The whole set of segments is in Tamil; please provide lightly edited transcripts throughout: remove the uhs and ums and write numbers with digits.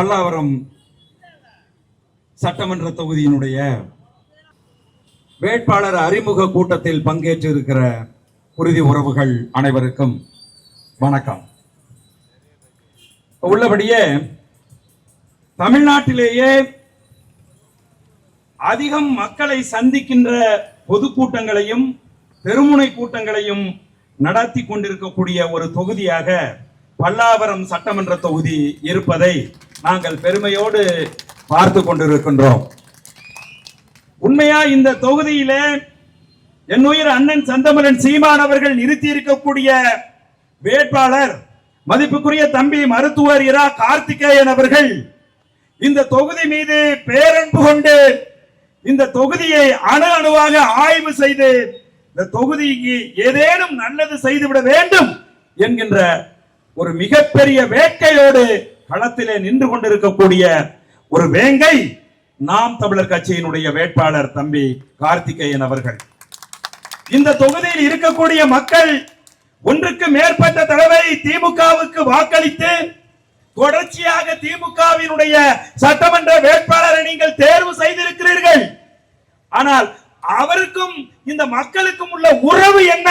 பல்லாவரம் சட்டமன்ற தொகுதியினுடைய வேட்பாளர் அறிமுக கூட்டத்தில் பங்கேற்றிருக்கிற உறுதி உறவுகள் அனைவருக்கும் வணக்கம். உள்ளபடியே தமிழ்நாட்டிலேயே அதிகம் மக்களை சந்திக்கின்ற பொதுக்கூட்டங்களையும் பெருமுனை கூட்டங்களையும் நடத்தி கொண்டிருக்கக்கூடிய ஒரு தொகுதியாக பல்லாவரம் சட்டமன்ற தொகுதி இருப்பதை நாங்கள் பெருமையோடு பார்த்து கொண்டிருக்கின்றோம். உண்மையா இந்த தொகுதியிலே என்னுயிர் அண்ணன் செந்தமிழன் சீமான் அவர்கள் நிறுத்தி இருக்கக்கூடிய வேட்பாளர் மதிப்புக்குரிய தம்பி மருத்துவர் இரா கார்த்திகேயன் அவர்கள் இந்த தொகுதி மீது பேரன்பு கொண்டு இந்த தொகுதியை அணு அணுவாக ஆய்வு செய்து இந்த தொகுதிக்கு ஏதேனும் நல்லது செய்துவிட வேண்டும் என்கின்ற ஒரு மிகப்பெரிய வேட்கையோடு களத்திலே நின்று கொண்டிருக்கக்கூடிய ஒரு வேங்கை நாம் தமிழர் கட்சியினுடைய வேட்பாளர் தம்பி கார்த்திகேயன் அவர்கள். இந்த தொகுதியில் இருக்கக்கூடிய மக்கள் ஒன்றுக்கு மேற்பட்ட தடவை திமுகவுக்கு வாக்களித்து தொடர்ச்சியாக திமுகவினுடைய சட்டமன்ற வேட்பாளரை நீங்கள் தேர்வு செய்திருக்கிறீர்கள். ஆனால் அவருக்கும் இந்த மக்களுக்கும் உள்ள உறவு என்ன?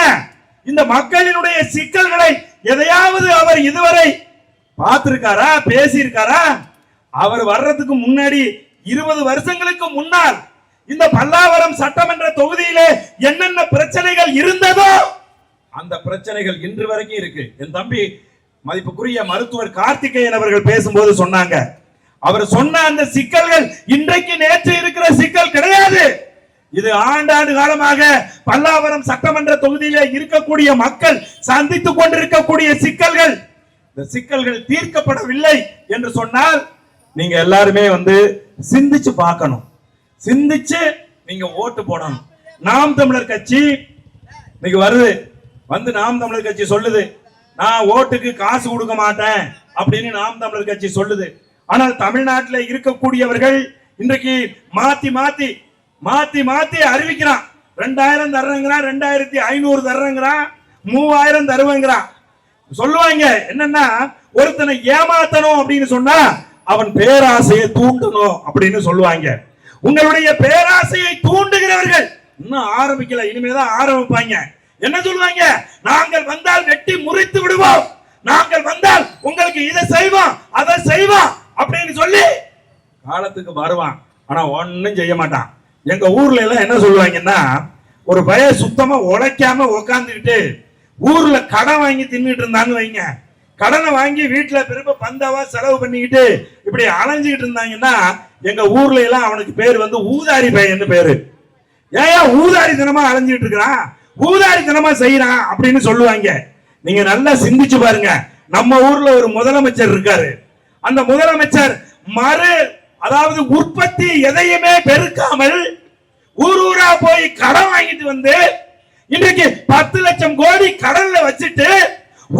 இந்த மக்களினுடைய சிக்கல்களை எதையாவது அவர் இதுவரை பார்த்திருக்காரா, பேசியிருக்காரா? அவர் வர்றதுக்கு முன்னாடி 20 வருஷங்களுக்கு முன்னால் இந்த பல்லாவரம் சட்டமன்ற தொகுதியிலே என்னென்ன பிரச்சனைகள் இருந்ததோ அந்த பிரச்சனைகள் இன்று வரைக்கும் இருக்கு. என் தம்பி மதிப்புக்குரிய மருத்துவர் கார்த்திகேயன் அவர்கள் பேசும்போது சொன்னாங்க, அவர் சொன்ன அந்த சிக்கல்கள் இன்றைக்கு நேற்று இருக்கிற சிக்கல் கிடையாது. இது ஆண்டாண்டு காலமாக பல்லாவரம் சட்டமன்ற தொகுதியிலே இருக்கக்கூடிய மக்கள் சந்தித்துக் கொண்டிருக்கக்கூடிய சிக்கல்கள். இந்த சிக்கல்கள் தீர்க்கப்படவில்லை என்று சொன்னால் நீங்க எல்லாருமே சிந்திச்சு பார்க்கணும், சிந்திச்சு நீங்க ஓட்டு போடணும். நாம் தமிழர் கட்சி இன்னைக்கு வருது, நாம் தமிழர் கட்சி சொல்லுது நான் ஓட்டுக்கு காசு கொடுக்க மாட்டேன் அப்படின்னு நாம் தமிழர் கட்சி சொல்லுது. ஆனால் தமிழ்நாட்டில் இருக்கக்கூடியவர்கள் இன்றைக்கு மாத்தி மாத்தி மாத்தி மாத்தி அறிவிக்கிறான். 2000 தர்றங்கிறான், 2500 தர்றங்கிறான், 3000 தருவங்கிறான். சொல்லுவாங்க என்னன்னா, ஒருத்தனை ஏமாத்தணும் அப்படின்னு சொன்னா அவன் பேராசையை தூண்டணும் அப்படின்னு சொல்லுவாங்க. உங்களுடைய பேராசையை தூண்டுகிறவர்கள் இன்னும் ஆரம்பிக்கல, இனிமேதான் ஆரம்பிப்பாங்க. என்ன சொல்லுவாங்க? நாங்கள் வந்தால் வெட்டி முறித்து விடுவோம், நாங்கள் வந்தால் உங்களுக்கு இதை செய்வோம் அதை செய்வோம் அப்படின்னு சொல்லி காலத்துக்கு வருவான். ஆனா ஒன்னும் செய்ய மாட்டான். எங்க ஊர்ல எல்லாம் என்ன சொல்லுவாங்கன்னா, ஒரு பய சுத்தமா உழைக்காம உக்காந்துக்கிட்டு ஊர்ல கடன் வாங்கி தின்னுட்டு இருந்தான்னு வைங்க, கடனை வாங்கி வீட்டுல பெரும்ப பந்தாவா செலவு பண்ணிக்கிட்டு இப்படி அலைஞ்சுக்கிட்டு இருந்தாங்கன்னா எங்க ஊர்ல எல்லாம் அவனுக்கு பேர் ஊதாரி பையன் பேரு. ஏன் ஊதாரித்தனமா அலைஞ்சிட்டு இருக்கிறான், ஊதாரித்தனமா செய்யறான் அப்படின்னு சொல்லுவாங்க. நீங்க நல்லா சிந்திச்சு பாருங்க. நம்ம ஊர்ல ஒரு முதலமைச்சர் இருக்காரு. அந்த முதலமைச்சர் அதாவது உற்பத்தி எதையுமே பெருக்காமல் ஊர் ஊரா போய் கடன் வாங்கிட்டு இன்றைக்கு 10 லட்சம் கோடி கடன்ல வச்சுட்டு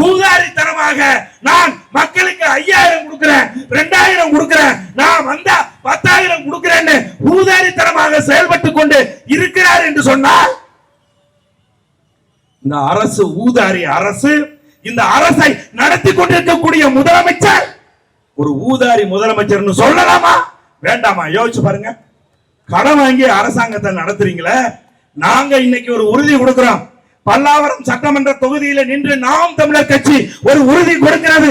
ஊதாரித்தனமாக நான் மக்களுக்கு 5000 கொடுக்கிறேன், 2000 கொடுக்கிறேன், நான் வந்தா 10,000 கொடுக்கிறேன்னு ஊதாரித்தனமாக செயல்பட்டு கொண்டு இருக்கிறார் என்று சொன்னால் இந்த அரசு ஊதாரி அரசு. இந்த அரசை நடத்தி கொண்டிருக்கக்கூடிய முதலமைச்சர் ஒரு ஊதாரி முதலமைச்சர் சொல்லலாமா வேண்டாமா? யோசிச்சு பாருங்க. கடன் வாங்கி அரசாங்கத்தை நடத்துறீங்களே. நாங்க இன்னைக்கு ஒரு உறுதி கொடுக்கிறோம். பல்லாவரம் சட்டமன்ற தொகுதியில நின்று நாம் தமிழர் கட்சி ஒரு உறுதி கொடுக்கிறது.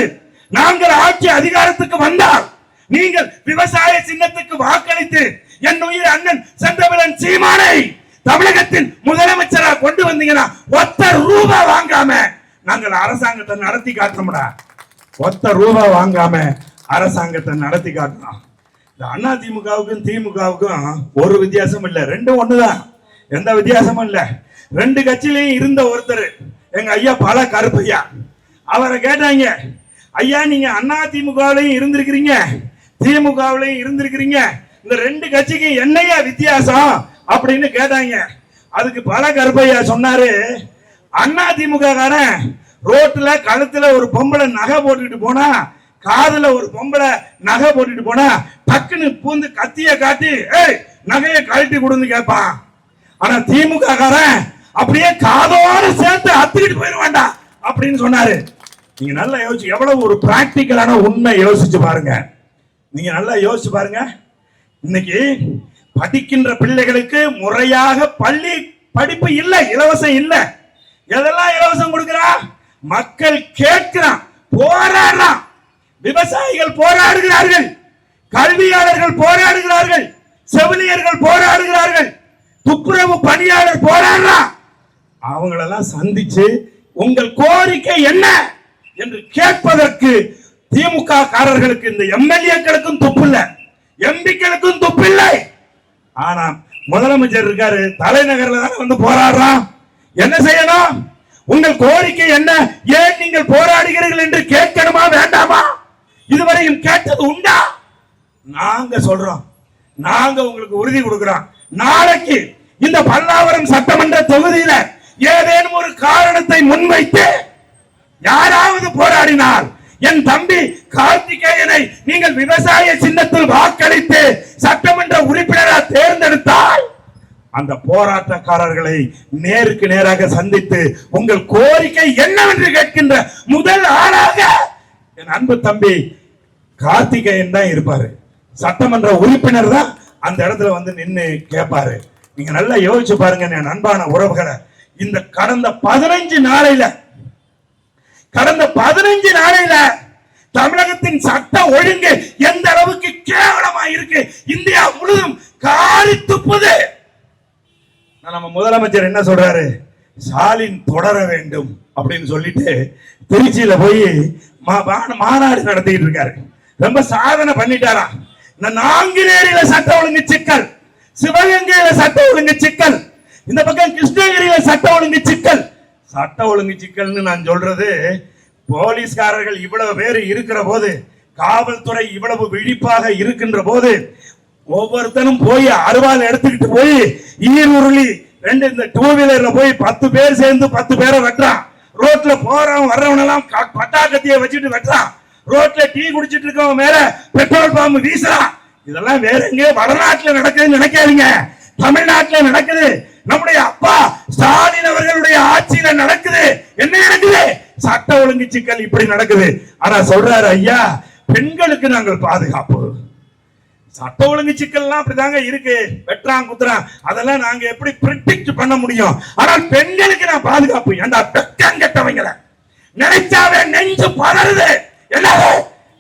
நாங்கள் ஆட்சி அதிகாரத்துக்கு வந்தால் நீங்கள் விவசாய சின்னத்துக்கு வாக்களித்து என் உயிர் அண்ணன் செந்தமிழன் சீமானை தமிழகத்தின் முதலமைச்சராக கொண்டு வந்தீங்கன்னா ₹1 வாங்காம நாங்கள் அரசாங்கத்தை நடத்தி காட்டணும்டா. ₹1 வாங்காம அரசாங்கத்தை நடத்தி காட்டணும். அண்ணா திமுகவுக்கும் திமுகவுக்கும் ஒரு வித்தியாசம் இல்ல, ரெண்டும் ஒண்ணுதான், எந்த வித்தியாசமும் இல்ல. 2 கட்சியிலையும் இருந்த ஒருத்தர் எங்க ஐயா பல கருப்பையா. அவரை கேட்டாங்க, ஐயா நீங்க அண்ணா திமுகவிலையும் இருந்திருக்கிறீங்க திமுகவிலையும் இருந்திருக்கிறீங்க, இந்த 2 கட்சிக்கு என்னையா வித்தியாசம் அப்படின்னு கேட்டாங்க. அதுக்கு பல கருப்பையா சொன்னாரு, அண்ணா திமுக காரன் ரோட்ல கழுத்துல ஒரு பொம்பளை நகை போட்டுக்கிட்டு போனா, காதுல ஒரு பொம்பளை நகை போட்டுட்டு போனா டக்குன்னு பூந்து கத்திய காட்டி நகையை கழட்டி கொடுன்னு கேட்பான். ஆனா திமுக காரன் அப்படியே காதோடு சேர்த்து அத்துக்கிட்டு போயிருவாண்டா அப்படின்னு சொன்னாரு. நீங்க நல்லா யோசிச்சு, எவ்வளவு ஒரு பிராக்டிக்கலான உண்மை யோசிச்சு பாருங்க. நீங்க நல்லா யோசிச்சு பாருங்க. இன்னைக்கு படிக்கின்ற பிள்ளைகளுக்கு முறையாக பள்ளி படிப்பு இல்ல, இலவசம் இல்ல. எதெல்லாம் இலவசம் கொடுக்கிறான்? மக்கள் கேட்கிறான், போராடுறான். விவசாயிகள் போராடுகிறார்கள், கல்வியாளர்கள் போராடுகிறார்கள், செவிலியர்கள் போராடுகிறார்கள், துப்புரவு பணியாளர் போராடுறான். அவங்களெல்லாம் சந்திச்சு உங்கள் கோரிக்கை என்ன என்று கேட்பதற்கு திமுக காரர்களுக்கு, இந்த எம்எல்ஏக்களுக்கும் துப்பு இல்ல, எம்பிக்களுக்கும் துப்பு இல்லை. ஆனா முதலமைச்சர் இருக்காரு, தலைநகர்ல தானே வந்து போராடுறான். என்ன செய்யணும்? உங்கள் கோரிக்கை என்ன, ஏன் நீங்கள் போராடுகிறீர்கள் என்று கேட்கணுமா வேண்டாமா? இதுவரையும் கேட்டது உண்டா? நாங்க சொல்றோம், நாங்க உங்களுக்கு உறுதி கொடுக்கிறோம். நாளைக்கு இந்த பல்லாவரம் சட்டமன்ற தொகுதியில ஏதேனும் ஒரு காரணத்தை முன்வைத்து யாராவது போராடினால், என் தம்பி கார்த்திகேயனை நீங்கள் விவசாய சின்னத்தில் வாக்களித்து சட்டமன்ற உறுப்பினராக தேர்ந்தெடுத்தால் அந்த போராட்டக்காரர்களை நேருக்கு நேராக சந்தித்து உங்கள் கோரிக்கை என்னவென்று கேட்கின்ற முதல் ஆளாக என் அன்பு தம்பி கார்த்திகேயன் தான் இருப்பாரு. சட்டமன்ற உறுப்பினர் தான் அந்த இடத்துல வந்து நின்னு கேட்பாரு. நீங்க நல்லா யோசிச்சு பாருங்க என் அன்பான உறவுகளை. இந்த கடந்த 15 நாளையில தமிழகத்தின் சட்ட ஒழுங்கு எந்த அளவுக்கு கேவலமா இருக்கு, இந்தியா முழுவதும் காரி துப்புது. நம்ம முதலமைச்சர் என்ன சொல்றாரு? ஸ்டாலின் தொடர வேண்டும் அப்படின்னு சொல்லிட்டு திருச்சியில போய் மாநாடு நடத்திட்டு இருக்காரு. ரொம்ப சாதனை பண்ணிட்டாரா. இந்த நாங்குநேரியில சட்ட ஒழுங்கு சிக்கல், சிவகங்கையில சட்ட ஒழுங்கு சிக்கல், இந்த பக்கம் கிருஷ்ணகிரியில சட்ட ஒழுங்கு சிக்கல். சட்ட ஒழுங்கு சிக்கல்னு நான் சொல்றது, போலீஸ்காரர்கள் இவ்வளவு பேர் இருக்கிற போது, காவல்துறை இவ்வளவு விழிப்பாக இருக்கின்ற போது, ஒவ்வொருத்தனும் போய் அருவாள் எடுத்துக்கிட்டு போய் ஈருருளி இந்த 2 வீலர்ல போய் 10 பேர் சேர்ந்து 10 பேரை வெட்டுறான். ரோட்ல போறவன் வர்றவன் எல்லாம் பட்டாக்கத்திய வச்சுட்டு வெட்டுறான். ரோட்ல டீ குடிச்சிட்டு இருக்கவன் மேல பெட்ரோல் பாம்பு வீசுறான். இதெல்லாம் வேற எங்கேயோ வடநாட்டுல நடக்குதுன்னு நினைக்காதீங்க, தமிழ்நாட்டுல நடக்குது. நம்முடைய அப்பா ஸ்டாலின் அவர்களுடைய ஆட்சியில நடக்குது. என்ன நடக்குது? சட்ட ஒழுங்கு சிக்கல் இப்படி நடக்குது. ஆனா சொல்றாரு ஐயா, பெண்களுக்கு நாங்கள் பாதுகாப்பு. சட்ட ஒழுங்கு சிக்கல் அப்படிதாங்க இருக்கு, வெட்டுறான் குத்துறான், அதெல்லாம் நாங்க எப்படி பிரிடிக்ட் பண்ண முடியும்? ஆனால் பெண்களுக்கு நான் பாதுகாப்பு. ஏண்டா பெக்கம் கெட்டவங்கள நினைச்சாவே நெஞ்சு பதறுது. என்னது?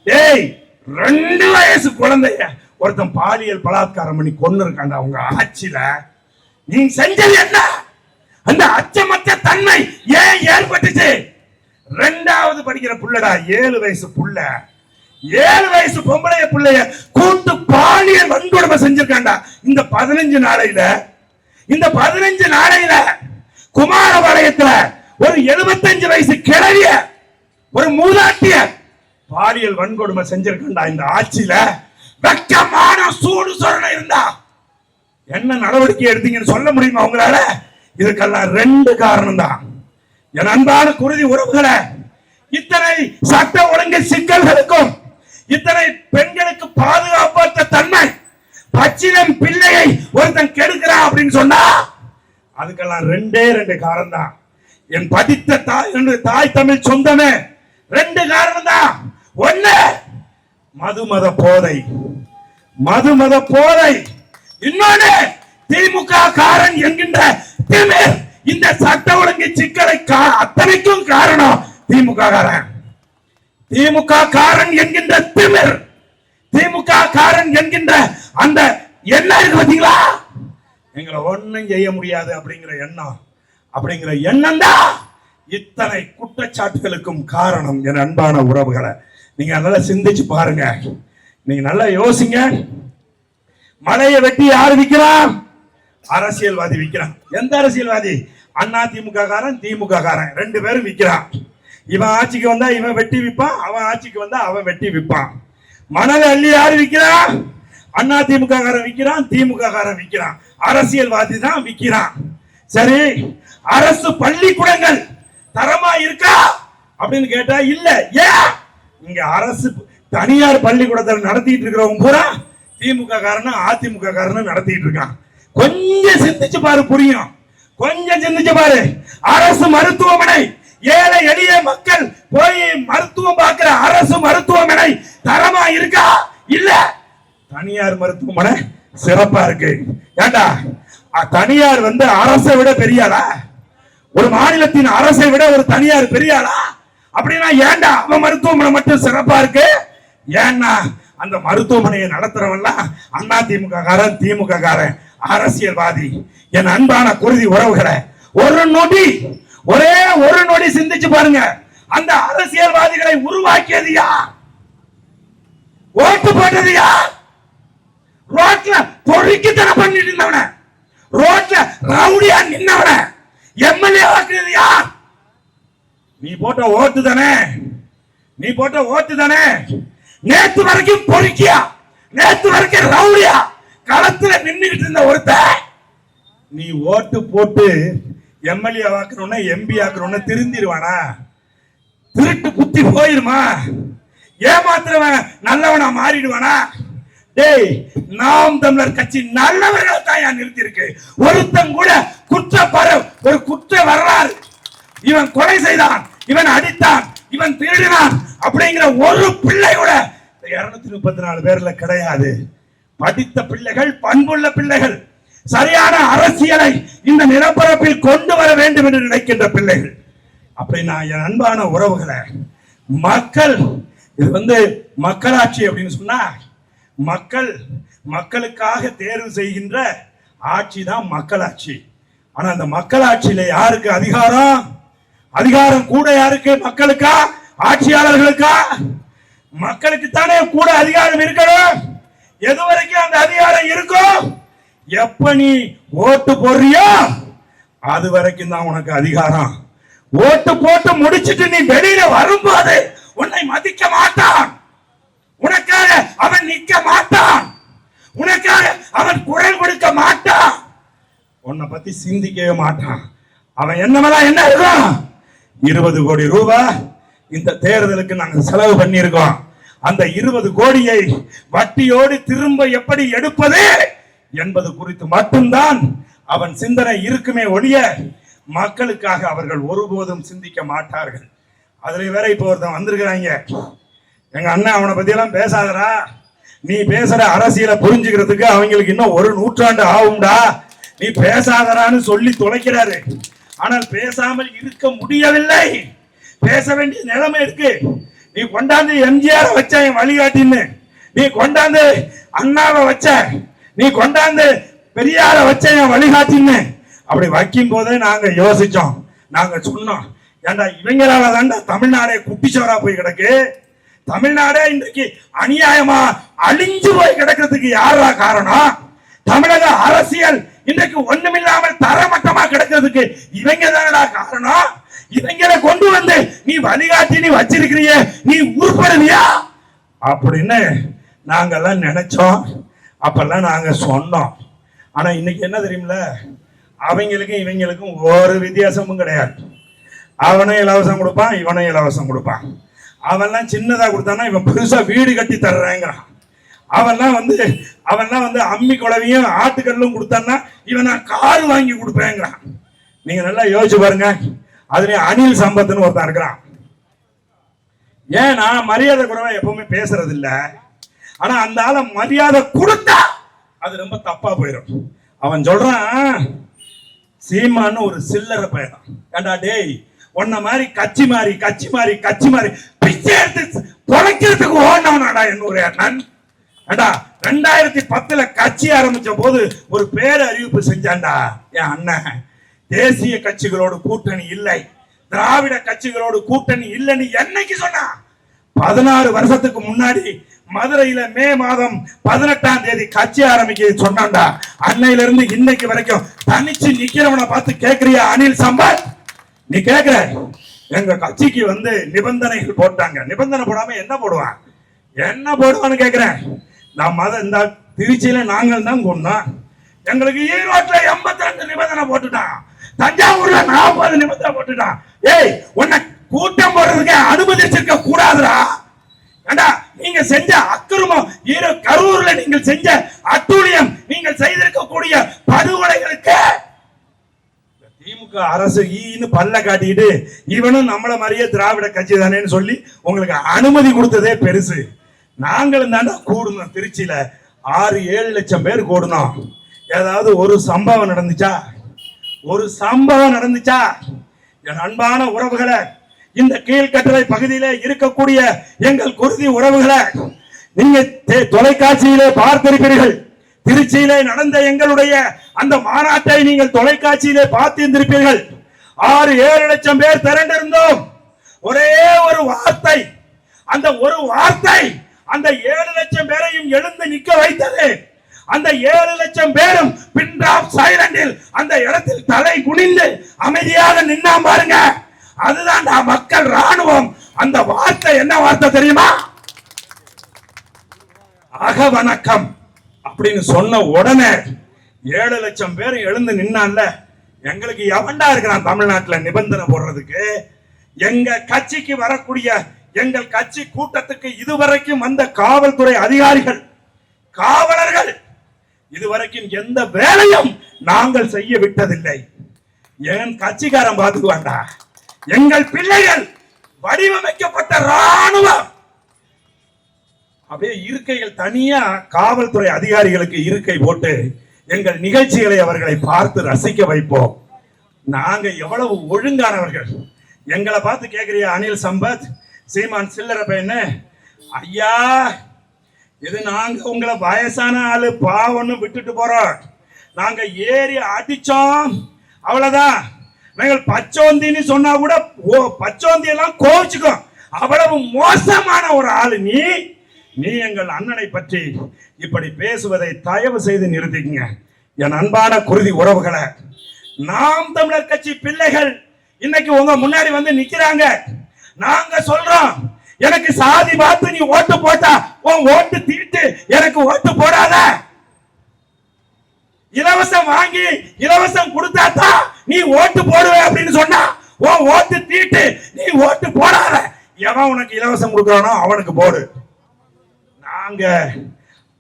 ஏய், 2 வயசு குழந்தைய ஒருத்தன் பாலியல் பலாத்காரம் பண்ணி கொன்னு இருக்காண்டா உங்க ஆட்சியில. நீ செஞ்சது என்ன? அந்த அச்சமற்ற தன்மை ஏன் ஏற்பட்டுச்சு? 2வது படிக்கிற புள்ளடா, 7 வயசு புள்ள, 7 வயசு பொம்பளைய புள்ளைய கூட்டு பாலியல் வன்கொடுமை செஞ்சிருக்காண்டா. இந்த 15 நாளையில குமாரபாளையத்துல ஒரு 75 வயசு கிழவிய, ஒரு மூதாட்டிய பாலியல் வன்கொடுமை செஞ்சிருக்காண்டா. இந்த ஆட்சியில வெக்கமான சூடு சொரணை இருந்தா என்ன நடவடிக்கை எடுத்தீங்கன்னு சொல்ல முடியுமா உங்களால? இதுக்கெல்லாம் 2 காரணம் தான். என் அன்பான குருதி உறவுகளை, இத்தனை சட்ட ஒழுங்கு சிக்கல்களுக்கும், இத்தனை பெண்களுக்கு பாதுகாப்பற்ற தன்மை, பச்சிலம் பிள்ளையை ஒருத்தன் கெடுக்கிறான் அப்படின்னு சொன்னா அதுக்கெல்லாம் 2 காரணம் தான். என் படித்த தாய் தமிழ் சொந்தமே, 2 காரணம் தான். 1, மதுமத போதை. இன்னொன்னு, திமுக காரன் என்கின்ற திமிர். இந்த சட்ட ஒழுங்கு சிக்கலை அத்தனைக்கும் காரணம் திமுக காரன் என்கின்ற திமிர், திமுக காரன் என்கின்ற அந்த எண்ணம் இருக்கு பாத்தீங்களா? எங்களை ஒண்ணும் செய்ய முடியாது அப்படிங்கிற எண்ணம் தான் இத்தனை குற்றச்சாட்டுகளுக்கும் காரணம். என் அன்பான உறவுகளை, நீங்க நல்லா சிந்திச்சு பாருங்க, நீங்க நல்லா யோசிங்க. மலையை வெட்டி யாரு விற்கிறான்? அரசியல்வாதி விற்கிறான். எந்த அரசியல்வாதி? அண்ணா திமுக காரன், திமுக காரன் 2 பேரும் விற்கிறான். இவன் ஆட்சிக்கு வந்தா இவன் வெட்டி விற்பான், அவன் ஆட்சிக்கு வந்தா அவன் வெட்டி விற்பான். மணல் அள்ளி யாரு விற்கிறான்? அண்ணா திமுக காரன் விற்கிறான், திமுக காரன் விற்கிறான், அரசியல்வாதி தான் விற்கிறான். சரி, அரசு பள்ளிக்கூடங்கள் தரமா இருக்கா அப்படின்னு கேட்டா இல்ல. ஏன்? இங்க அரசு தனியார் பள்ளிக்கூடத்தில் நடத்திட்டு இருக்கிறவங்க பூரா திமுக காரனும் அதிமுக காரனும் நடத்திட்டு இருக்கான். கொஞ்சம் சிந்திச்சு பாரு, புரியும். கொஞ்சம் சிந்திச்சு பாரு. அரசு மருத்துவமனை, ஏழை எளிய மக்கள் போய் மருத்துவம் பார்க்கிற அரசு மருத்துவமனை தரமா இருக்கா இல்ல, தனியார் மருத்துவமனை சிறப்பா இருக்கு. ஏண்டா தனியார் அரசை விட பெரியாளா? ஒரு மாநிலத்தின் அரசை விட ஒரு தனியார் பெரியாளா? அப்படின்னா ஏண்டா அவன் மருத்துவமனை மட்டும் சிறப்பா இருக்கு? ஏன்னா அந்த மருத்துவமனையை நடத்துறவன்லாம் அண்ணா திமுக காரன், திமுக காரன், அரசியல்வாதி. என் அன்பான குருதி உறவுகளை ஒரே ஒரு நொடி சிந்திச்சு பாருங்க. அந்த அரசியல்வாதிகளை உருவாக்கியது யார்? ஓட்டு போட்டது யார்? ரோட்ல பொறுக்கித்தனம் பண்ணிட்டு இருந்தவன, ரோட்ல ரவுடியா நின்னவன எம்எல்ஏ ஆக்குறது யார்? நீ போட்ட ஓட்டு தானே, நீ போட்ட ஓட்டு தானே. நேத்து வரைக்கும் பொறுக்கியா, நேத்து வரைக்கும் ரவுடியா களத்துல நின்னுகிட்டு இருந்த ஒருத்த நீ ஓட்டு போட்டு எம்எல்ஏ ஆக்கணும்னா எம்பி ஆக்கணும்னா திருந்திருவானா? திருட்டு புத்தி போயிருமா? ஏமாத்துறவன் நல்லவனா மாறிடுவானா? டேய், நாம் தமிழர் கட்சி நல்லவர்கள் தான் நிறுத்தி இருக்கு. ஒருத்தன் கூட ஒரு குற்ற வரலாறு, இவன் கொலை செய்தான், இவன் அடித்தான், இவன் திருடினான் அப்படிங்கிற ஒரு பிள்ளை கூட 234 பேர்ல கிடையாது. படித்த பிள்ளைகள், பண்புள்ள பிள்ளைகள், சரியான அரசியலை இந்த நிலப்பரப்பில் கொண்டு வர வேண்டும் என்று நினைக்கின்ற பிள்ளைகள். அப்படின்னா என் அன்பான உறவுகளை, மக்கள் இது மக்களாட்சி அப்படின்னு சொன்னா மக்களுக்காக தேர்வு செய்கின்ற ஆட்சி தான் மக்களாட்சி. ஆனா அந்த மக்களாட்சியில யாருக்கு அதிகாரம்? அதிகாரம் கூட யாருக்கு? மக்களுக்கா, ஆட்சியாளர்களுக்கா? மக்களுக்கு தானே கூட அதிகாரம் இருக்கணும். எது வரைக்கும் அந்த அதிகாரம் இருக்கும்? எப்ப நீ ஓட்டு போடுறியோ அது வரைக்கும் தான் உனக்கு அதிகாரம். ஓட்டு போட்டு முடிச்சிட்டு நீ வெளியில வரும்போது உன்னை மதிக்க மாட்டான், உனக்காக அவன் நிற்க மாட்டான், உனக்காக அவன் குரல் கொடுக்க மாட்டான், உன்னை பத்தி சிந்திக்கவே மாட்டான். அவன் என்ன இருக்கும்? 20 கோடி ரூபாய் இந்த தேர்தலுக்கு நாங்கள் செலவு பண்ணியிருக்கோம். அந்த 20 கோடியை வட்டியோடு திரும்ப எப்படி எடுப்பது என்பது குறித்து மட்டும்தான் அவன் சிந்தனை இருக்குமே ஒழிய மக்களுக்காக அவர்கள் ஒருபோதும் சிந்திக்க மாட்டார்கள். அதுல வேற இப்ப ஒருத்தன் வந்திருக்கிறாங்க, எங்க அண்ணன் அவனை பத்தி எல்லாம் பேசாதரா, நீ பேசுற அரசியலை புரிஞ்சுக்கிறதுக்கு அவங்களுக்கு இன்னும் 1 நூற்றாண்டு ஆகும்டா, நீ பேசாதரான்னு சொல்லி தொலைக்கிறாரு. ஆனால் பேசாமல் இருக்க முடியவில்லை, பேச வேண்டிய நிலைமை இருக்கு. நீ கொண்டாந்து எம்ஜிஆர் வச்ச என் வழிகாட்டின்னு, நீ கொண்டாந்து அண்ணாவை வச்ச, நீ கொண்டாந்து பெரியார வச்ச என் வழிகாட்டின்னு, அப்படி வைக்கும் போதே நாங்க யோசிச்சோம், நாங்க சொன்னோம், ஏண்டா இவங்களால தாண்டா தமிழ்நாடே குட்டிச்சோரா போய் கிடக்கு, தமிழ்நாடே இன்றைக்கு அநியாயமா அழிஞ்சு போய் கிடக்கிறதுக்கு யாரா காரணம்? தமிழக அரசியல் இன்றைக்கு ஒண்ணுமில்லாமல் தரமட்டமா கிடக்கிறதுக்கு இவங்க தானடா காரணம். இவங்களை கொண்டு வந்து நீ வழிகாட்டி நீ வச்சிருக்கிறிய, நீ உருப்படுவியா அப்படின்னு நாங்கெல்லாம் நினைச்சோம். அப்பெல்லாம் நாங்க சொன்னோம். ஆனா இன்னைக்கு என்ன தெரியுமில, அவங்களுக்கும் இவங்களுக்கும் ஒரு வித்தியாசமும் கிடையாது. அவனும் இலவசம் கொடுப்பான், இவனும் இலவசம் கொடுப்பான். அவன்லாம் சின்னதா கொடுத்தானா இவன் பெருசா வீடு கட்டி தர்றேங்கிறான். அவன்லாம் அம்மி குழவையும் ஆட்டுக்கல்லும் கொடுத்தான்னா இவன் நான் கார் வாங்கி கொடுப்பேங்கிறான். நீங்க நல்லா யோசிச்சு பாருங்க. அதுலயும் அனில் சம்பத்னு ஒருத்தன் இருக்கிறான். ஏன்னா மரியாதை குறைவா எப்பவுமே பேசுறது இல்ல. ஆனா அந்த ஆள மரியாதை கொடுத்தா அது ரொம்ப தப்பா போயிடும். அவன் சொல்றான், சீமான்னு ஒரு சில்லற பையன், ஏண்டா டேய் உன்ன மாதிரி கட்சி மாறி பிச்சை எடுத்து பொழைக்கிறதுக்கு ஓடனவனாடா என்னுடைய அண்ணன். ஏண்டா 2010 கட்சி ஆரம்பிச்ச போது ஒரு பேர் அறிவிப்பு செஞ்சான்டா என் அண்ணன். தேசிய கட்சிகளோடு கூட்டணி இல்லை, திராவிட கட்சிகளோடு கூட்டணி இல்லைன்னு என்னைக்கு சொன்னா? 16 வருஷத்துக்கு முன்னாடி மதுரையில மே மாதம் 18ஆம் தேதி கட்சி ஆரம்பிக்க சொன்னான்டா. அன்னையில இருந்து இன்னைக்கு வரைக்கும் தனிச்சு நிக்கிறவனை பார்த்து கேக்குறியா அனில் சம்பத்? நீ கேக்குற, எங்க கட்சிக்கு நிபந்தனைகள் போட்டாங்க. நிபந்தனை போடாம என்ன போடுவான், என்ன போடுவான்னு கேக்குறேன். நான் இந்த திருச்சியில நாங்கள் தான் கொண்டோம். எங்களுக்கு ஈரோட்ல 82 நிபந்தனை போட்டுட்டான், தஞ்சாவூர்ல 40 நிபந்தனை போட்டுட்டான். ஏய், உன்னை கூட்டம் போடுறதுக்கு அனுமதிச்சிருக்க கூடாதுடா. ஏண்டா நீங்க செஞ்ச அக்கிரமம், கரூர்ல நீங்கள் செஞ்ச அட்டூழியம், நீங்கள் செய்திருக்கக்கூடிய படுகொலைகளுக்கு திமுக அரசு ஈன்னு பல்ல காட்டிட்டு இவனும் நம்மள மாதிரியே திராவிட கட்சி தானேன்னு சொல்லி உங்களுக்கு அனுமதி கொடுத்ததே பெருசு. நாங்களும் தாண்டா கூடணும். திருச்சியில 6-7 லட்சம் பேர் கூடணும். ஏதாவது ஒரு சம்பவம் நடந்துச்சா? ஒரு சம்பவம் நடந்துச்சா? என் அன்பான உறவுகளை, இந்த கீழ்கட்டளை பகுதியிலே இருக்கக்கூடிய எங்கள் குருதி உறவுகளை, நீங்க தொலைக்காட்சியிலே பார்த்திருப்பீர்கள். திருச்சியிலே நடந்த எங்களுடைய அந்த மாநாட்டை நீங்கள் தொலைக்காட்சியிலே பார்த்திருந்திருப்பீர்கள். 6-7 லட்சம் பேர் திரண்டிருந்தோம். ஒரே ஒரு வார்த்தை, அந்த ஒரு வார்த்தை அந்த 7 லட்சம் பேரையும் எழுந்து நிற்க வைத்தது. அந்த 7 லட்சம் பேரும் பின் டிராப் சைலண்டில் அந்த இடத்தில் தலை குனிந்து அமைதியாக நின்னா பாருங்க. அதுதான் மக்கள் ராணுவம். அந்த வார்த்தை என்ன வார்த்தை தெரியுமா? அக வணக்கம் அப்படின்னு சொன்ன உடனே 7 லட்சம் பேர் எழுந்து நின்னான்ல. எங்களுக்கு எவன்டா இருக்கிறான் தமிழ்நாட்டில் நிபந்தனை போடுறதுக்கு? எங்க கட்சிக்கு வரக்கூடிய எங்கள் கட்சி கூட்டத்துக்கு இதுவரைக்கும் வந்த காவல்துறை அதிகாரிகள், காவலர்கள் இதுவரைக்கும் எந்த வேலையும் நாங்கள் செய்ய விட்டதில்லை. என் கட்சிக்காரன் பார்த்துக்குவாண்டா. எங்கள் பிள்ளைகள் வடிவமைக்கப்பட்ட ராணுவம். அப்படியே இருக்கைகள் தனியா காவல்துறை அதிகாரிகளுக்கு இருக்கை போட்டு எங்கள் நிகழ்ச்சிகளை அவர்களை பார்த்து ரசிக்க வைப்போம். நாங்க எவ்வளவு ஒழுங்கானவர்கள். எங்களை பார்த்து கேட்கிறியா அனில் சம்பத், சீமான் சில்லற பையனு? ஐயா, இது நாங்க உங்களை வயசான ஆளு பாவன்னு விட்டுட்டு போறோம். நாங்க ஏறி அடிச்சோம் அவ்வளவுதான். நாங்கள் பச்சோந்தின்னு சொன்னா கூட பச்சோந்தி எல்லாம் கோவிச்சுக்கோம். அவ்வளவு மோசமான ஒரு ஆளு நீ. நீ எங்கள் அண்ணனை பற்றி இப்படி பேசுவதை தயவு செய்து நிறுத்திக்கங்க. என் அன்பான குருதி உறவுகளை, நாம் தமிழர் கட்சி பிள்ளைகள் இன்னைக்கு உங்க முன்னாடி வந்து நிக்கிறாங்க. நாங்க சொல்றோம், எனக்கு சாதி பார்த்து நீ ஓட்டு போட்டா உன் ஓட்டு தீட்டு எனக்கு ஓட்டு போடாத. இலவசம் வாங்கி இலவசம் கொடுத்தாத்தா நீ ஓட்டு போடுவே அப்படின்னு சொன்னா உன் ஓட்டு தீட்டு, நீ ஓட்டு போடாத. எவன் உனக்கு இலவசம் கொடுக்கறானோ அவனுக்கு போடு. நாங்க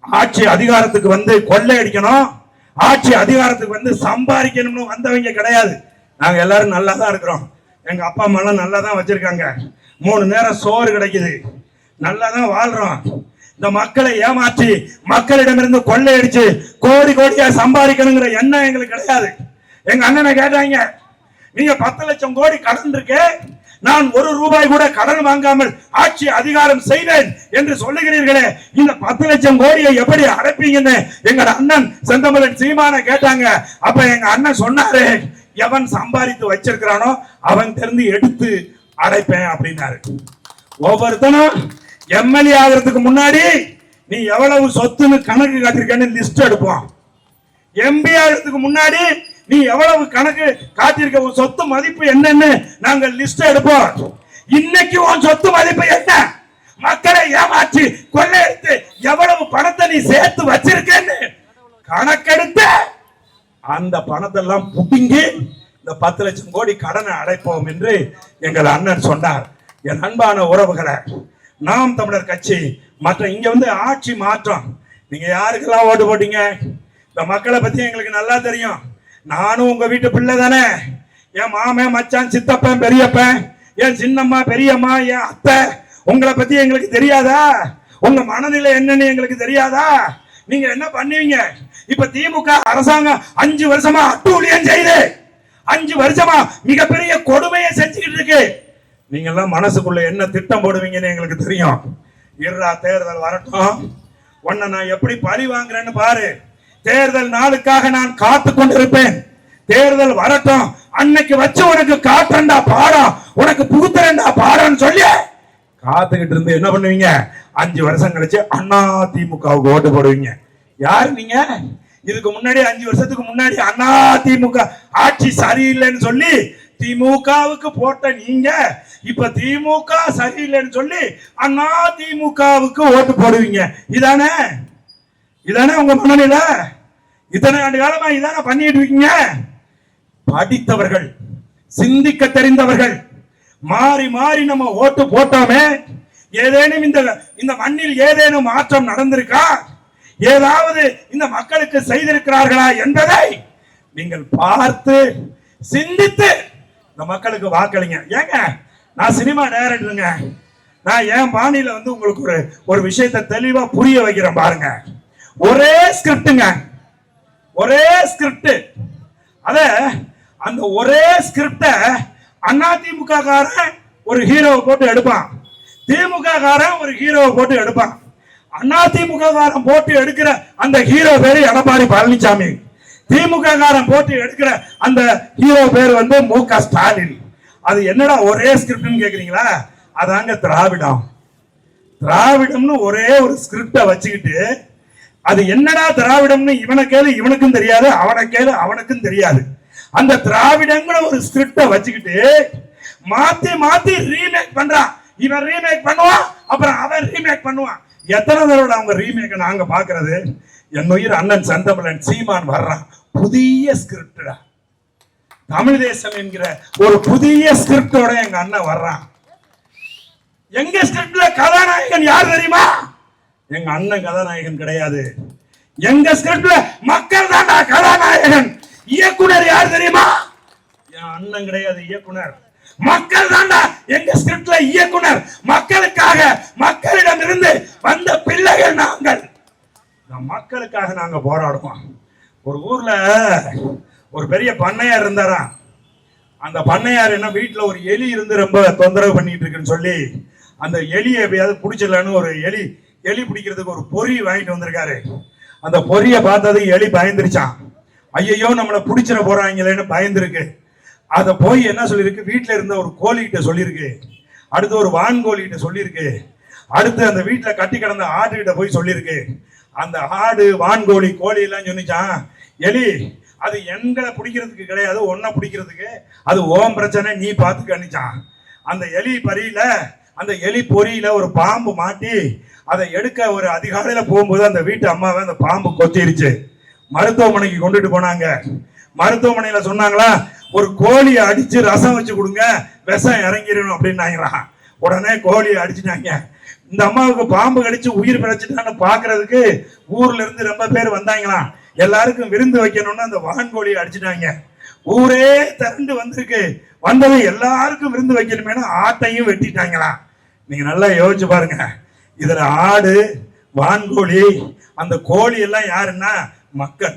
ஆட்சி அதிகாரத்துக்கு வந்து கொள்ளை அடிக்கணும், ஆட்சி அதிகாரத்துக்கு வந்து சம்பாதிக்கணும்னு வந்தவங்க கிடையாது. நாங்க எல்லாரும் நல்லா தான் இருக்கிறோம். எங்க அப்பா அம்மா எல்லாம் நல்லா தான் வச்சிருக்காங்க. 3 நேரம் சோறு கிடைக்குது. நல்லா தான் வாழ்றோம். இந்த மக்களை ஏமாற்றி மக்களிடமிருந்து கொள்ளையடிச்சு கோடி கோடியா சம்பாதிக்கணுங்கிற எண்ணம் எங்களுக்கு கிடையாது. எங்க அண்ணனை கேட்டாங்க, நீங்க 10 லட்சம் கோடி கடன் இருக்கு, நான் 1 ரூபாய் கூட கடன் வாங்காமல் ஆட்சி அதிகாரம் செய்வேன் என்று சொல்லுகிறீர்களே, இந்த 10 லட்சம் கோடியை எப்படி அடைப்பீங்கன்னு எங்க அண்ணன் செந்தமிழன் சீமான கேட்டாங்க. அப்ப எங்க அண்ணன் சொன்னாரு, எவன் சம்பாதித்து வச்சிருக்கிறானோ அவன் தெரிந்து எடுத்து அடைப்பேன் அப்படின்னாரு. ஒவ்வொருத்தனும் எம்எல்ஏ ஆகிறதுக்கு முன்னாடி நீ எவ்வளவு சொத்துன்னு கணக்கு காட்டிருக்கேன்னு லிஸ்ட் எடுப்போம். எம்பி ஆகிறதுக்கு முன்னாடி நீ எவ்வளவு கணக்கு காட்டியிருக்க, உன் சொத்து மதிப்பு என்னன்னு நாங்கள் லிஸ்ட் எடுப்போம். இன்னைக்கு உன் சொத்து மதிப்பு என்ன? மக்களை ஏமாற்றி கொள்ளையடித்து எவ்வளவு பணத்தை நீ சேர்த்து வச்சிருக்கேன்னு கணக்கெடுத்து அந்த பணத்தை எல்லாம் புடுங்கி இந்த 10 லட்சம் கோடி கடனை அடைப்போம் என்று எங்கள் அண்ணன் சொன்னார். என் அன்பான உறவுகளை, நாம் தமிழர் கட்சி மற்ற இங்க வந்து ஆட்சி மாற்றம், நீங்க யாருக்கெல்லாம் ஓட்டு போட்டீங்க? இந்த மக்களை பத்தி எங்களுக்கு நல்லா தெரியும். நானும் உங்க வீட்டு பிள்ளை தானே. என் மாமன், மச்சான், சித்தப்பன், பெரியப்பன், என் சின்னம்மா, பெரியம்மா, என் அத்தை, உங்களை பத்தி எங்களுக்கு தெரியாதா? உங்க மனநிலை என்னன்னு எங்களுக்கு தெரியாதா? நீங்க என்ன பண்ணுவீங்க? இப்ப திமுக அரசாங்கம் 5 வருஷமா அட்டூழியம் செய்து 5 வருஷமா மிகப்பெரிய கொடுமையை செஞ்சுக்கிட்டு இருக்கு. நீங்க எல்லாம் மனசுக்குள்ள என்ன திட்டம் போடுவீங்கன்னு எங்களுக்கு தெரியும். இருடா, தேர்தல் வரட்டும், உன்னை நான் எப்படி பழி வாங்குறேன்னு பாரு. தேர்தல் நாளுக்காக நான் காத்து கொண்டிருப்பேன். தேர்தல் வரட்டும், அன்னைக்கு வச்சு உனக்கு காட்டுறேன்டா பாடம், உனக்கு புகுத்துறேன்டா பாடம்னு சொல்லி காத்துக்கிட்டு இருந்து என்ன பண்ணுவீங்க? 5 வருஷம் கழிச்சு அண்ணா திமுகவுக்கு ஓட்டு போடுவீங்க. யாரு நீங்க? இதுக்கு முன்னாடி 5 வருஷத்துக்கு முன்னாடி அண்ணா திமுக ஆட்சி சரியில்லைன்னு சொல்லி திமுகவுக்கு போட்ட நீங்க இப்ப திமுக சரியில்லைன்னு சொல்லி அண்ணா திமுகவுக்கு ஓட்டு போடுவீங்க. இதானே உங்க மனநிலை? இத்தனை ஆண்டு காலமா இதான பண்ணிட்டு இருக்கீங்க. படித்தவர்கள், சிந்திக்க தெரிந்தவர்கள் மாறி மாறி நம்ம ஓட்டு போட்டோமே, ஏதேனும் இந்த மண்ணில் ஏதேனும் மாற்றம் நடந்திருக்கா? ஏதாவது இந்த மக்களுக்கு செய்திருக்கிறார்களா என்பதை நீங்கள் பார்த்து சிந்தித்து இந்த மக்களுக்கு வாக்களிங்க. ஏங்க, நான் சினிமா டைரக்டருங்க. நான் என் பாணியில உங்களுக்கு ஒரு விஷயத்தை தெளிவா புரிய வைக்கிறேன் பாருங்க. ஒரே ஸ்கிரிப்டுங்க, ஒரே ஸ்கிரிப்ட். அத அந்த ஒரே ஸ்கிரிப்ட அதிமுக காரன் ஒரு ஹீரோவை போட்டு எடுப்பான், திமுக காரன் ஒரு ஹீரோவை போட்டு எடுப்பான். அதிமுக காரன் போட்டு எடுக்கிற அந்த ஹீரோ பேரு எடப்பாடி பழனிசாமி, திமுக காரன் போட்டு எடுக்கிற அந்த ஹீரோ பேர் மு.க. ஸ்டாலின். அது என்னடா ஒரே ஸ்கிரிப்ட்னு கேக்குறீங்களா? அதாங்க திராவிடம். திராவிடம்னு ஒரே ஒரு ஸ்கிரிப்ட வச்சுக்கிட்டு அது என்னடா திராவிடம்னு இவனை கேளு இவனுக்கும் தெரியாது, அவனை கேளு அவனுக்கும் தெரியாது. அந்த திராவிடங்கிற ஒரு ஸ்கிரிப்ட வச்சுக்கிட்டு மாத்தி மாத்தி ரீமேக் பண்றான். இவன் ரீமேக் பண்ணுவான், அப்புறம் அவன் ரீமேக் பண்ணுவான். எத்தனை தடவை அவங்க ரீமேக் நாங்க பாக்குறது? என் உயிர் அண்ணன் செந்தமிழன் சீமான் வர்றான், புதிய ஸ்கிரிப்டா, தமிழ் தேசம் என்கிற ஒரு புதிய ஸ்கிரிப்டோட எங்க அண்ணன் வர்றான். எங்க ஸ்கிரிப்ட்ல கதாநாயகன் யார் தெரியுமா? எங்க அண்ணன் கதாநாயகன் கிடையாது. எங்க ஸ்கிரிப்ட்ல மக்கள் தான் கதாநாயகன். இயக்குனர் யார் தெரியுமா? என் அண்ணன் கிடையாது இயக்குனர், மக்கள் தான்டா எங்க ஸ்கிரிப்ட்ல இயக்குனர். மக்களுக்காக, மக்களிடம் இருந்து வந்த பிள்ளைகள் நாங்கள். மக்களுக்காக நாங்க போராடுவோம். ஒரு ஊர்ல ஒரு பெரிய பண்ணையார் இருந்தாராம். அந்த பண்ணையார் என்ன வீட்டுல ஒரு எலி இருந்து ரொம்ப தொந்தரவு பண்ணிட்டு இருக்குன்னு சொல்லி அந்த எலியை எப்படியாவது பிடிச்சிடலான்னு ஒரு எலி பிடிக்கிறதுக்கு ஒரு பொறி வாங்கிட்டு வந்திருக்காரு. அந்த பொறியை பார்த்தது எலி பயந்துருச்சான். ஐயோ நம்மளை பிடிச்சிட போறாங்களேன்னு பயந்துருக்கு. அதை போய் என்ன சொல்லியிருக்கு, வீட்டுல இருந்த ஒரு கோழிகிட்ட சொல்லியிருக்கு, அடுத்து ஒரு வான்கோழிகிட்ட சொல்லியிருக்கு, அடுத்து அந்த வீட்டுல கட்டி கிடந்த ஆட்டுகிட்ட போய் சொல்லியிருக்கு. அந்த ஆடு வான்கோழி கோழி எல்லாம் சொன்னிச்சான், எலி அது எங்களை பிடிக்கிறதுக்கு கிடையாது, ஒன்ன பிடிக்கிறதுக்கு, அது ஓம் பிரச்சனை, நீ பார்த்து கணிச்சான். அந்த எலி பறியில அந்த எலி பொறியில ஒரு பாம்பு மாட்டி அதை எடுக்க ஒரு அதிகாலையில போகும்போது அந்த வீட்டு அம்மாவை அந்த பாம்பு கொத்திருச்சு. மருத்துவமனைக்கு கொண்டுட்டு போனாங்க. மருத்துவமனையில சொன்னாங்களா, ஒரு கோழியை அடிச்சு ரசம் வச்சு கொடுங்க, விஷம் இறங்கிடணும் அப்படின்னாங்களாம். உடனே கோழியை அடிச்சுட்டாங்க. இந்த அம்மாவுக்கு பாம்பு கடிச்சு உயிர் பிழைச்சிட்டான்னு பாக்குறதுக்கு ஊர்ல இருந்து ரொம்ப பேர் வந்தாங்களாம். எல்லாருக்கும் விருந்து வைக்கணும்னு அந்த வான்கோழியை அடிச்சுட்டாங்க. ஊரே திரண்டு வந்திருக்கு. வந்தது எல்லாருக்கும் விருந்து வைக்கணுமேனு ஆட்டையும் வெட்டிட்டாங்களாம். நீங்க நல்லா யோசிச்சு பாருங்க. இதுல ஆடு, வான்கோழி, அந்த கோழி எல்லாம் யாருன்னா மக்கள்.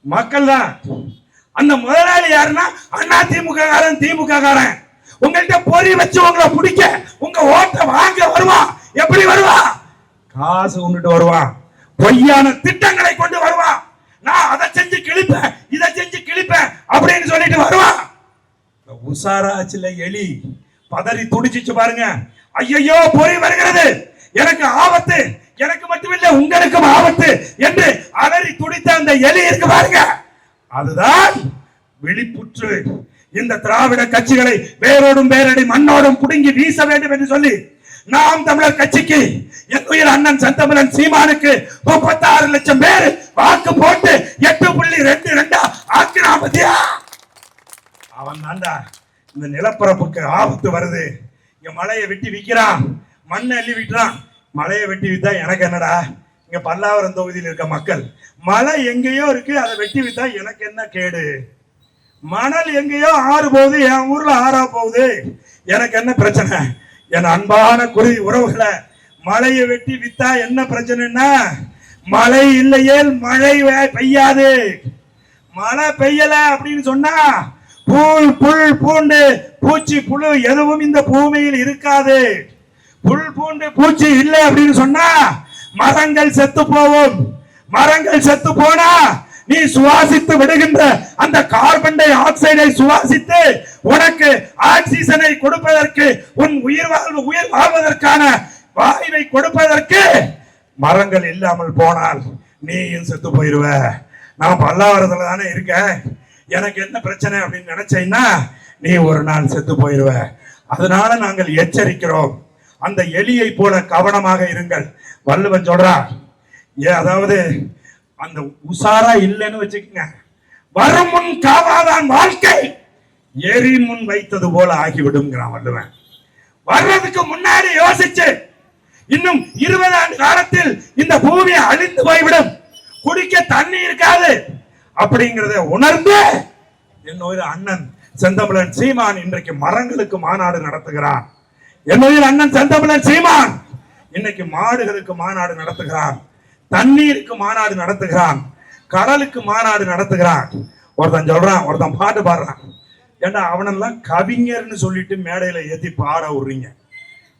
மக்கள் தான். அந்த முதலாளி யாருன்னா அதிமுக காரன், திமுக காரன். உங்கள்கிட்ட பொறி வச்சு உங்களை பிடிக்க, உங்க ஓட்டை வாங்க வருவான். எப்படி வருவான்? காசு கொண்டுட்டு வருவான், பொய்யான திட்டங்களை கொண்டு வருவான். நான் அதை செஞ்சு கிழிப்பேன், இதை செஞ்சு கிழிப்பேன் அப்படின்னு சொல்லிட்டு வருவான். உசாராச்சுல எலி பதறி துடிச்சிச்சு பாருங்க. ஐயோ பொறி வருகிறது, எனக்கு ஆபத்து, எனக்கு மட்டுமில்லை உங்களுக்கும் ஆபத்து என்று அலறி துடித்த அந்த எலி இருக்கு பாருங்க, அதுதான் விழிப்புற்று. இந்த திராவிட கட்சிகளை வேரோடும் வேரடி மண்ணோடும் புடுங்கி வீச வேண்டும் என்று சொல்லி நாம் தமிழர் கட்சிக்கு என் உயிர் அண்ணன் செந்தமிழன் சீமானுக்கு 36 லட்சம் பேர் வாக்கு போட்டு 8.22 ஆக்கினான் பத்தியா. அவன் தாண்டா இந்த நிலப்பரப்புக்கு ஆபத்து வருது. இங்க மலையை வெட்டி விக்கிறான், மண்ணை அள்ளி விட்டுறான். மலையை வெட்டி வித்தா எனக்கு என்னடா? இங்க பல்லாவரம் தொகுதியில் இருக்க மக்கள், மலை எங்கேயோ இருக்கு, அதை வெட்டி வித்தா எனக்கு என்ன கேடு? மணல் எங்கேயோ ஆறு போகுது, என் ஊர்ல ஆறா போகுது, எனக்கு என்ன பிரச்சனை? என் அன்பான குருதி உறவுகளை, மலையை வெட்டி வித்தா என்ன பிரச்சனைன்னா, மழை இல்லையே மழை பெய்யாது. மழை பெய்யல அப்படின்னு சொன்னா புல் புல் பூண்டு பூச்சி புழு எதுவும் இந்த பூமியில் இருக்காது. புல் பூண்டு பூச்சி இல்லை அப்படின்னு சொன்னா மரங்கள் செத்து போகும். மரங்கள் செத்து போனா நீ சுவாசித்து விடுகின்ற அந்த கார்பன் டை ஆக்சைடை சுவாசித்து உனக்கு ஆக்சிஜனை கொடுப்பதற்கு, உன் உயிர் வாழ்வதற்கான வாயுவை கொடுப்பதற்கு மரங்கள் இல்லாமல் போனால் நீயும் செத்து போயிருவ. நான் பல்லாவரத்துல தானே இருக்கேன், எனக்கு என்ன பிரச்சனை அப்படின்னு நினைச்சேன்னா நீ ஒரு நாள் செத்து போயிருவ. அதனால நாங்கள் எச்சரிக்கிறோம், அந்த எலியை போல கவனமாக இருங்கள். வள்ளுவன் சொல்றான், அதாவது அந்த உசாரா இல்லைன்னு வச்சுக்கங்க, வரும் முன் காவாதான் வாழ்க்கை எரி முன் வைத்தது போல ஆகிவிடுங்கிறான் வள்ளுவன். வர்றதுக்கு முன்னாடி யோசிச்சு, இன்னும் 20 ஆண்டு காலத்தில் இந்த பூமி அழிந்து போய்விடும், குடிக்க தண்ணி இருக்காது அப்படிங்கிறத உணர்ந்து என்னோட அண்ணன் செந்தமிழன் சீமான் இன்றைக்கு மரங்களுக்கு மாநாடு நடத்துகிறான். என்னுடைய அண்ணன் செந்தமிழன் சீமான் இன்னைக்கு மாடுகளுக்கு மாநாடு நடத்துகிறான், தண்ணீருக்கு மாநாடு நடத்துகிறான், கடலுக்கு மாநாடு நடத்துகிறான். ஒருத்தன் சொல்றான், ஒருத்தன் பாட்டு பாடுறான். ஏண்டா அவனெல்லாம் கவிஞர்னு சொல்லிட்டு மேடையில ஏத்தி பாட விடுறீங்க.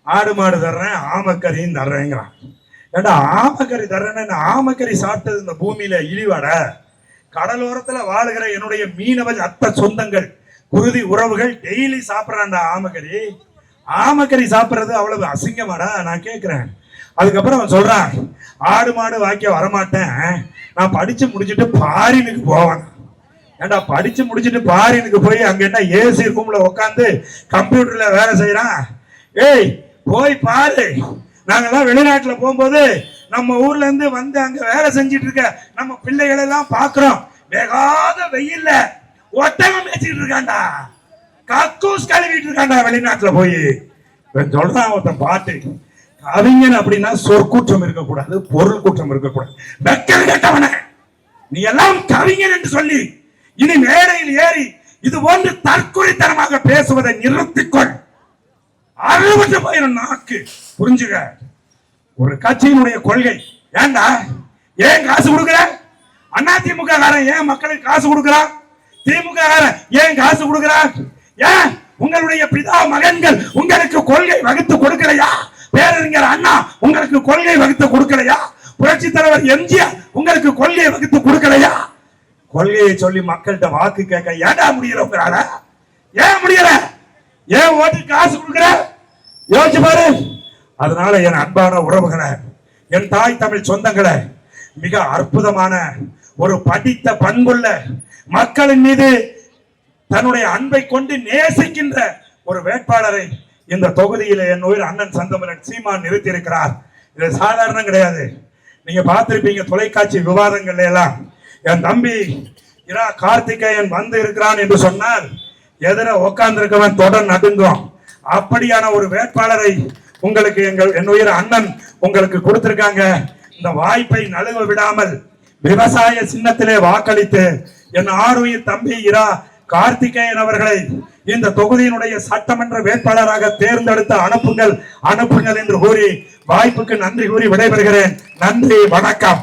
ஆடு மாடு தர்றேன், ஆமக்கறியும் தர்றேங்கிறான். ஏண்டா ஆமக்கறி தர்றேன்னு, ஆமக்கறி சாப்பிட்டது இந்த பூமியில இழிவாட? கடலோரத்துல வாழுகிற என்னுடைய மீனவ அத்த சொந்தங்கள், குருதி உறவுகள் டெய்லி சாப்பிடறான்டா ஆமக்கறி. ஆமக்கறி சாப்பிடுறது அவ்வளவு அசிங்கமாடா? நான் கேட்கிறேன். அதுக்கப்புறம் அவன் சொல்றான், ஆடு மாடு வாக்கிய வரமாட்டேன், நான் படிச்சு முடிச்சுட்டு பாரினுக்கு போவேன். ஏண்டா படிச்சு முடிச்சுட்டு பாரினுக்கு போய் அங்க என்ன ஏசி ரூம்ல உட்காந்து கம்ப்யூட்டர்ல வேலை செய்யறான்? ஏய் போய் பாரு. நாங்கெல்லாம் வெளிநாட்டுல போகும்போது நம்ம ஊர்ல இருந்து வந்து அங்க வேலை செஞ்சிட்டு இருக்க நம்ம பிள்ளைகளை எல்லாம் பாக்குறோம். வேகாத வெயில்ல ஒட்டகம் பேசிட்டு இருக்காண்டா, கக்கூஸ் கழுவிட்டு இருக்காண்டா வெளிநாட்டுல போய். சொல்றான் ஒருத்தன் பாட்டு, கவிஞன் அப்படின்னா சொற்கூற்றம் இருக்கக்கூடாது, பொருள் குற்றம் இருக்கக்கூடாது. வெக்கம் கேட்டவன நீ எல்லாம் கவிஞன் என்று சொல்லி இனி மேடையில் ஏறி இது போன்று தற்கொலைத்தனமாக பேசுவதை நிறுத்திக்கொள். அறுபட்டு போயிடும் நாக்கு. புரிஞ்சுக்க, ஒரு கட்சியினுடைய கொள்கை. ஏண்டா ஏன் காசு கொடுக்குற? அதிமுக காரன் ஏன் மக்களுக்கு காசு கொடுக்கிறான்? திமுக காரன் ஏன் காசு கொடுக்கிறான்? ஏன் உங்களுடைய பிதா மகன்கள் உங்களுக்கு கொள்கை வகுத்து கொடுக்கலையா? பேரறிஞர் அண்ணா உங்களுக்கு கொள்கை வகுத்து கொடுக்கலையா? புரட்சி தலைவர் எம்ஜிஆர் உங்களுக்கு கொள்கையை வகுத்து கொடுக்கலையா? கொள்கையை சொல்லி மக்கள்கிட்ட வாக்கு கேட்க ஏடா முடியல உங்களால? ஏன் முடியல? ஏன் ஓட்டு காசு கொடுக்கிற? யோசிச்சு பாரு. அதனால என் அன்பான உறவுகளை, என் தாய் தமிழ் சொந்தங்களை, மிக அற்புதமான ஒரு படித்த பண்புள்ள மக்களின் மீது தன்னுடைய அன்பை கொண்டு நேசிக்கின்ற ஒரு வேட்பாளரை இந்த தொகுதியில என் உயிர் அண்ணன் செந்தமிழன் சீமான் நிறுத்தி இருக்கிறார். இது சாதாரணம் கிடையாது. நீங்க பார்த்திருப்பீங்க தொலைக்காட்சி விவாதங்கள்ல எல்லாம், என் தம்பி இரா கார்த்திகேயன் வந்து இருக்கிறான் என்று சொன்னால் எதிர உட்கார்ந்து இருக்கவன் தொடர் நடுங்கும். அப்படியான ஒரு வேட்பாளரை உங்களுக்கு என் உயிர் அண்ணன் உங்களுக்கு கொடுத்திருக்காங்க. இந்த வாய்ப்பை நழுவ விடாமல் விவசாய சின்னத்திலே வாக்களித்து என் ஆறுயிர் தம்பி இரா கார்த்திகேயன் அவர்களை இந்த தொகுதியினுடைய சட்டமன்ற வேட்பாளராக தேர்ந்தெடுத்து அனுப்புங்கள் என்று கூறி வாய்ப்புக்கு நன்றி கூறி விடைபெறுகிறேன். நன்றி, வணக்கம்.